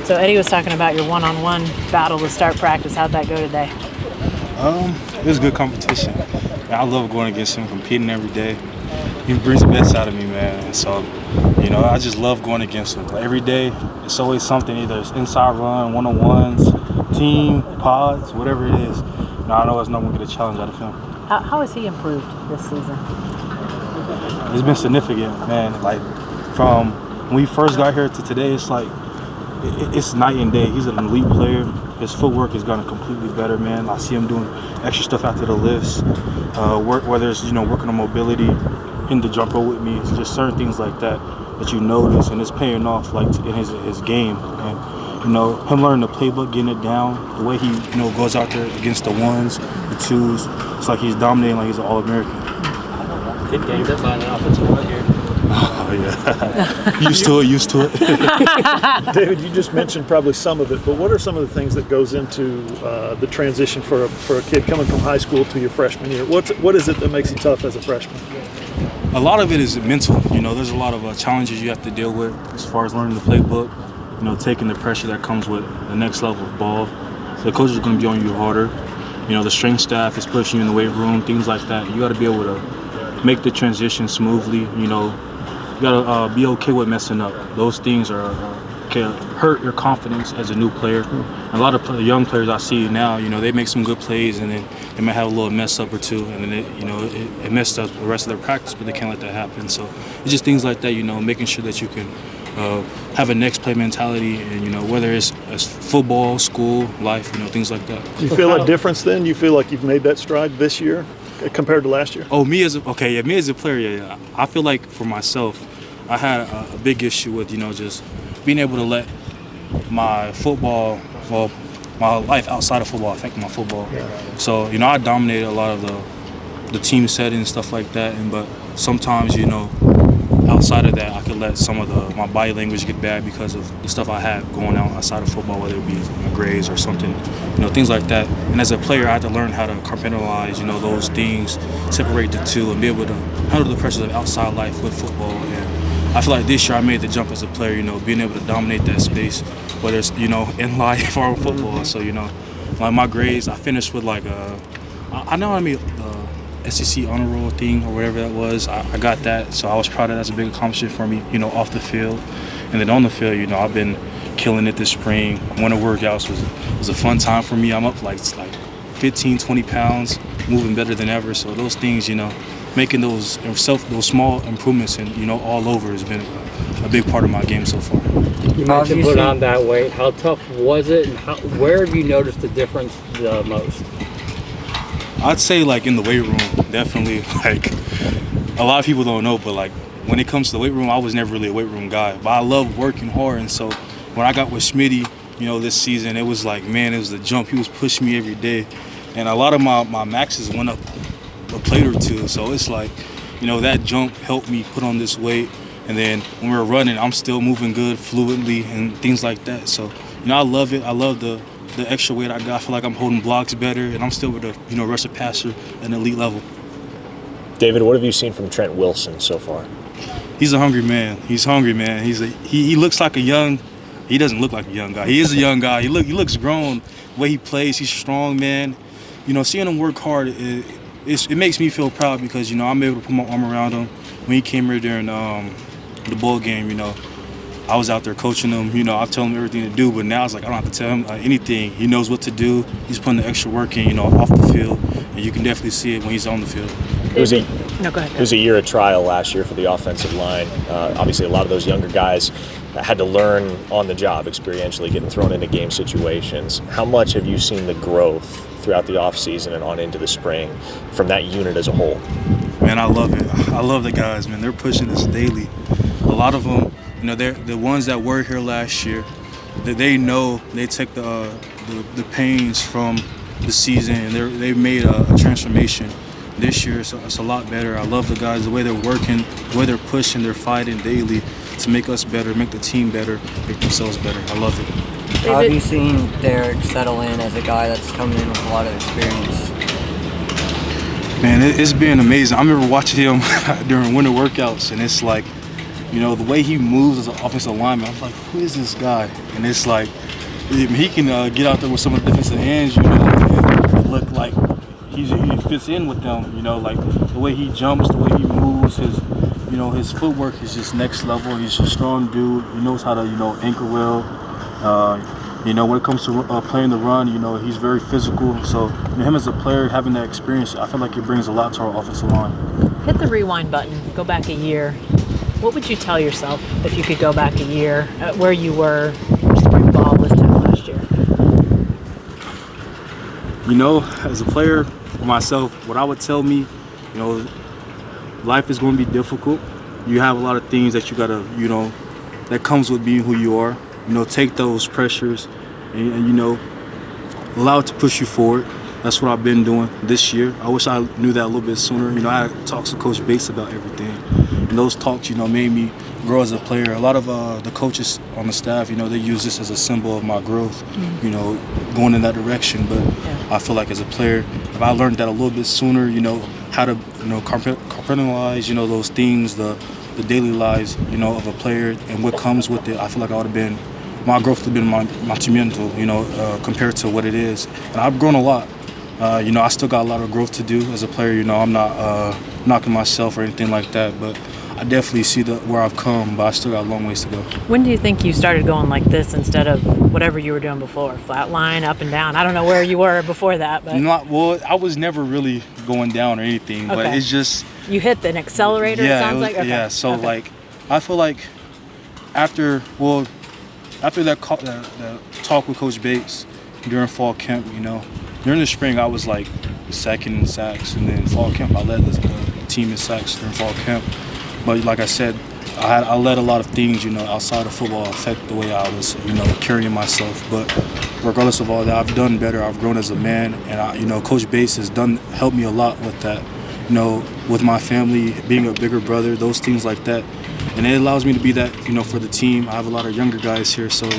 So Eddie was talking about your one-on-one battle to start practice. How'd that go today? It was good competition. Man, I love going against him, competing every day. He brings the best out of me, man. And so, I just love going against him. Like, every day, it's always something, either it's inside run, one-on-ones, team, pods, whatever it is. I know it's not going to get a challenge out of him. How has he improved this season? It's been significant, man. Like, from when we first got here to today, it's like, it's night and day. He's an elite player. His footwork has gotten completely better, man. I see him doing extra stuff after the lifts, whether it's, working on mobility, hitting the jumper with me. It's just certain things like that you notice, and it's paying off, like, in his game. And, him learning the playbook, getting it down, the way he, goes out there against the ones, the twos, it's like he's dominating like he's an All-American. Good game by an offensive line here. Oh, yeah. used to it. David, you just mentioned probably some of it, but what are some of the things that goes into the transition for a kid coming from high school to your freshman year? What is it that makes you tough as a freshman? A lot of it is mental. There's a lot of challenges you have to deal with as far as learning the playbook, taking the pressure that comes with the next level of ball. So the coaches are going to be on you harder. The strength staff is pushing you in the weight room, things like that. You got to be able to make the transition smoothly. You got to be okay with messing up. Those things can hurt your confidence as a new player. A lot of young players I see now, they make some good plays, and then they might have a little mess up or two, and then it messed up the rest of their practice, but they can't let that happen. So it's just things like that, making sure that you can have a next play mentality, and whether it's football, school, life, things like that. Do you feel a difference then? You feel like you've made that stride this year compared to last year? Oh, me as a player, yeah. I feel like for myself, I had a big issue with, just being able to let my football, my life outside of football affect my football. Yeah. So, I dominated a lot of the team setting and stuff like that, but sometimes, outside of that, I could let some of my body language get bad because of the stuff I had going on outside of football, whether it be my grades or something, things like that. And as a player, I had to learn how to compartmentalize, those things, separate the two, and be able to handle the pressures of outside life with football. And I feel like this year I made the jump as a player, being able to dominate that space, whether it's, in life or football. So, like my grades, I finished with I know I made SEC honor roll thing or whatever that was. I got that, so I was proud of that. That's a big accomplishment for me, off the field. And then on the field, I've been killing it this spring. Winter workouts was a fun time for me. I'm up like 15, 20 pounds, moving better than ever. So those things, making those small improvements and, all over has been a big part of my game so far. You mentioned put on that weight. How tough was it, and where have you noticed the difference the most? I'd say in the weight room, definitely. A lot of people don't know, but when it comes to the weight room, I was never really a weight room guy. But I love working hard, and so when I got with Smitty, this season, it was it was the jump. He was pushing me every day, and a lot of my maxes went up a plate or two. So it's that jump helped me put on this weight, and then when we were running, I'm still moving good, fluently, and things like that. So I love it. I love the extra weight I got. I feel like I'm holding blocks better, and I'm still able to, rush a passer at an elite level. David, what have you seen from Trent Wilson so far? He's a hungry man. He looks like he doesn't look like a young guy. He is a young guy. He looks grown. The way he plays, he's strong, man. Seeing him work hard, it makes me feel proud because, I'm able to put my arm around him. When he came here during the bowl game, I was out there coaching him. I tell him everything to do, but now it's I don't have to tell him anything. He knows what to do. He's putting the extra work in, off the field, and you can definitely see it when he's on the field. It was It was a year of trial last year for the offensive line. Obviously, a lot of those younger guys had to learn on the job, experientially, getting thrown into game situations. How much have you seen the growth throughout the offseason and on into the spring from that unit as a whole? Man, I love it. I love the guys, man. They're pushing us daily. A lot of them, they're the ones that were here last year. They know they take the pains from the season, and they've made a transformation this year. So it's a lot better. I love the guys, the way they're working, the way they're pushing, they're fighting daily to make us better, make the team better, make themselves better. I love it. How have you seen Derek settle in as a guy that's coming in with a lot of experience? Man, it's been amazing. I remember watching him during winter workouts, and it's You know, the way he moves as an offensive lineman, I was like, who is this guy? And it's like, he can get out there with some of the defensive ends, you know, and look like he fits in with them. You know, like the way he jumps, the way he moves, his footwork is just next level. He's a strong dude. He knows how to, anchor well. When it comes to playing the run, he's very physical. So him as a player, having that experience, I feel like it brings a lot to our offensive line. Hit the rewind button. Go back a year. What would you tell yourself if you could go back a year at where you were spring ball this time last year? As a player, for myself, what I would tell me, life is going to be difficult. You have a lot of things that you got to, that comes with being who you are. Take those pressures and allow it to push you forward. That's what I've been doing this year. I wish I knew that a little bit sooner. I had talks with Coach Bates about everything. And those talks, made me grow as a player. A lot of the coaches on the staff, they use this as a symbol of my growth, going in that direction. But I feel like as a player, if I learned that a little bit sooner, how to, compartmentalize, those things, the daily lives, of a player and what comes with it, I feel like I would have been, my growth would have been monumental, compared to what it is. And I've grown a lot. I still got a lot of growth to do as a player. I'm not knocking myself or anything like that, but I definitely see where I've come, but I still got a long ways to go. When do you think you started going like this instead of whatever you were doing before? Flat line, up and down? I don't know where you were before that, but I was never really going down or anything, but it's just you hit an accelerator. Yeah, it sounds like. Okay. Yeah. So like, I feel like after that talk with Coach Bates during fall camp, during the spring I was like second in sacks, and then fall camp I led the team in sacks during fall camp. But like I said, I let a lot of things, outside of football affect the way I was, carrying myself. But regardless of all that, I've done better. I've grown as a man, and Coach Bates has helped me a lot with that. With my family, being a bigger brother, those things like that, and it allows me to be that, for the team. I have a lot of younger guys here, so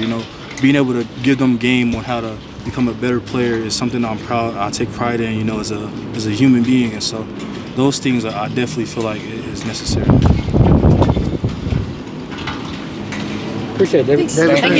being able to give them game on how to become a better player is something I take pride in, as a human being, and so those things I definitely feel like is necessary. Appreciate it, David. Thank you.